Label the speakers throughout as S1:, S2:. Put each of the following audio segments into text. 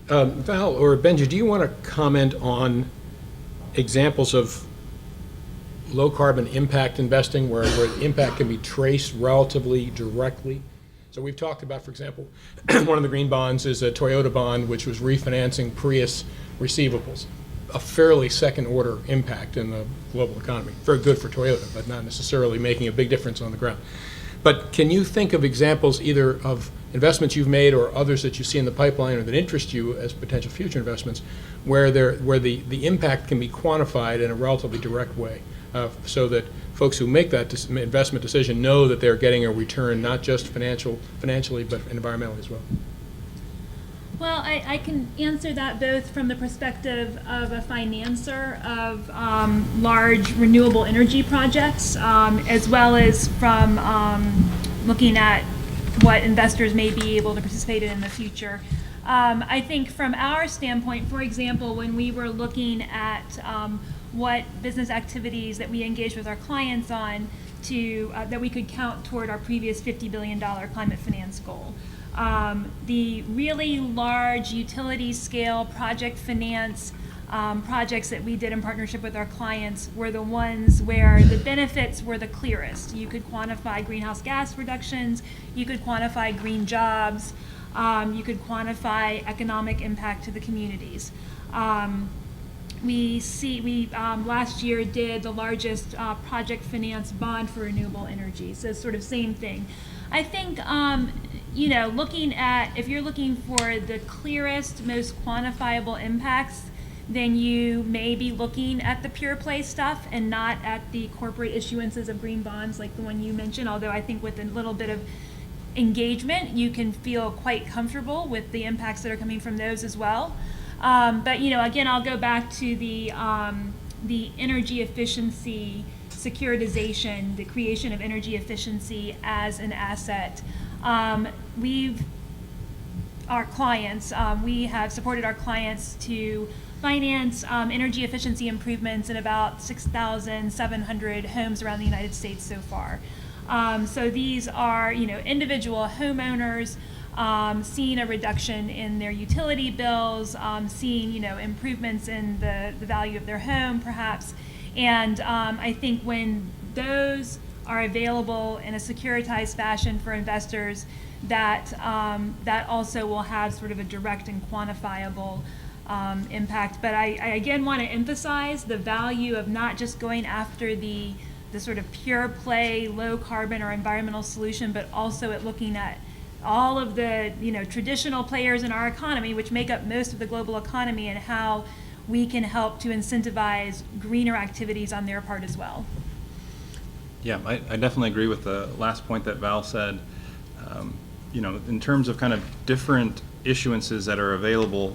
S1: Val or Benji, do you want to comment on examples of low carbon impact investing where the impact can be traced relatively directly? So we've talked about, for example, one of the green bonds is a Toyota bond, which was refinancing Prius receivables. A fairly second order impact in the global economy. Very good for Toyota, but not necessarily making a big difference on the ground. But can you think of examples either of investments you've made or others that you see in the pipeline or that interest you as potential future investments where the impact can be quantified in a relatively direct way, so that folks who make that investment decision know that they're getting a return not just financially but environmentally as well?
S2: Well, I can answer that both from the perspective of a financer of large renewable energy projects, as well as from looking at what investors may be able to participate in the future. I think from our standpoint, for example, when we were looking at what business activities that we engaged with our clients on that we could count toward our previous $50 billion climate finance goal. The really large utility scale project finance projects that we did in partnership with our clients were the ones where the benefits were the clearest. You could quantify greenhouse gas reductions, you could quantify green jobs, you could quantify economic impact to the communities. We last year did the largest project finance bond for renewable energy, so sort of same thing. I think, looking at, if you're looking for the clearest, most quantifiable impacts, then you may be looking at the pure play stuff and not at the corporate issuances of green bonds like the one you mentioned, although I think with a little bit of engagement, you can feel quite comfortable with the impacts that are coming from those as well. But again, I'll go back to the energy efficiency securitization, the creation of energy efficiency as an asset. We have supported our clients to finance energy efficiency improvements in about 6,700 homes around the United States so far. So these are, individual homeowners seeing a reduction in their utility bills, seeing, improvements in the value of their home, perhaps. And I think when those are available in a securitized fashion for investors, that also will have sort of a direct and quantifiable impact. But I again want to emphasize the value of not just going after the sort of pure play, low carbon or environmental solution, but also at looking at all of the traditional players in our economy, which make up most of the global economy, and how we can help to incentivize greener activities on their part as well.
S3: Yeah, I definitely agree with the last point that Val said. In terms of kind of different issuances that are available,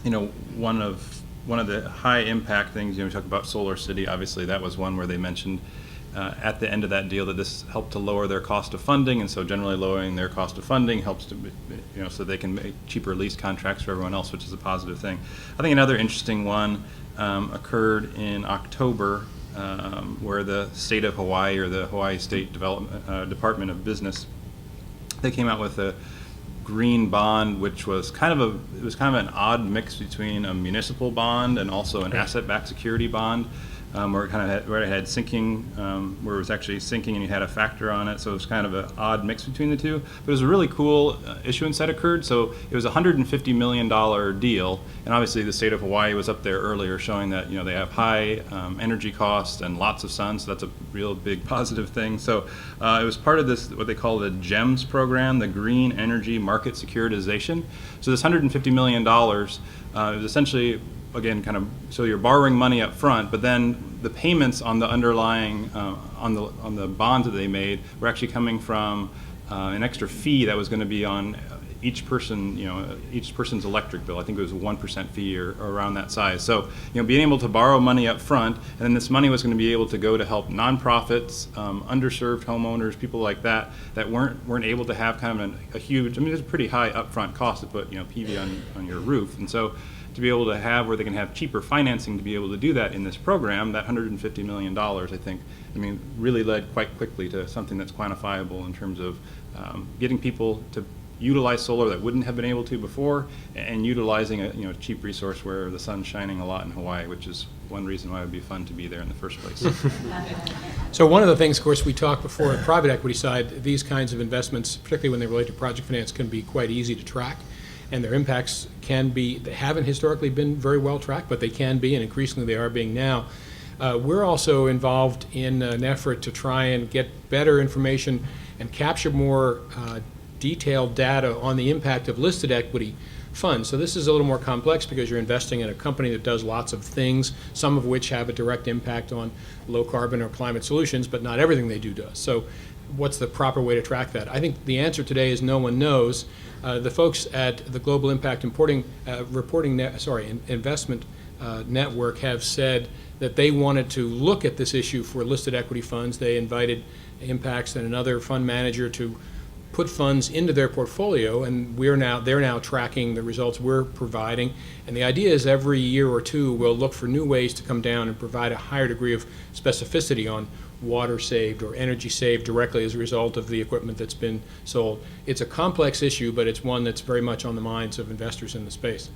S3: one of the high impact things, we talk about Solar City, obviously that was one where they mentioned at the end of that deal that this helped to lower their cost of funding, and so generally lowering their cost of funding helps to, so they can make cheaper lease contracts for everyone else, which is a positive thing. I think another interesting one occurred in October, where the state of Hawaii, or the Hawaii State Department of Business, they came out with a green bond, which was kind of an odd mix between a municipal bond and also an asset-backed security bond, where it had sinking, where it was actually sinking and you had a factor on it, so it was kind of an odd mix between the two. But it was a really cool issuance that occurred. So it was a $150 million deal, and obviously the state of Hawaii was up there earlier showing that they have high energy costs and lots of sun, so that's a real big positive thing. So it was part of this, what they call the GEMS program, the Green Energy Market Securitization. So this $150 million was essentially, again, kind of, so you're borrowing money up front, but then the payments on the underlying on the bonds that they made were actually coming from an extra fee that was going to be on each person's electric bill. I think it was a 1% fee or around that size. So being able to borrow money up front, and then this money was going to be able to go to help nonprofits, underserved homeowners, people like that weren't able to have kind of a huge. There's a pretty high upfront cost to put PV on your roof, and so to be able to have where they can have cheaper financing to be able to do that in this program, that $150 million, I think, really led quite quickly to something that's quantifiable in terms of getting people to utilize solar that wouldn't have been able to before, and utilizing a cheap resource where the sun's shining a lot in Hawaii, which is one reason why it would be fun to be there in the first place.
S1: So one of the things, of course, we talked before on the private equity side, these kinds of investments, particularly when they relate to project finance, can be quite easy to track. And their impacts can be, they haven't historically been very well tracked, but they can be, and increasingly they are being now. We're also involved in an effort to try and get better information and capture more detailed data on the impact of listed equity funds. So this is a little more complex because you're investing in a company that does lots of things, some of which have a direct impact on low carbon or climate solutions, but not everything they do does. So what's the proper way to track that? I think the answer today is no one knows. The folks at the Global Impact Investment Network have said that they wanted to look at this issue for listed equity funds. They invited Impacts and another fund manager to put funds into their portfolio, and they're now tracking the results we're providing. And the idea is every year or two we'll look for new ways to come down and provide a higher degree of specificity on water saved or energy saved directly as a result of the equipment that's been sold. It's a complex issue, but it's one that's very much on the minds of investors in the space.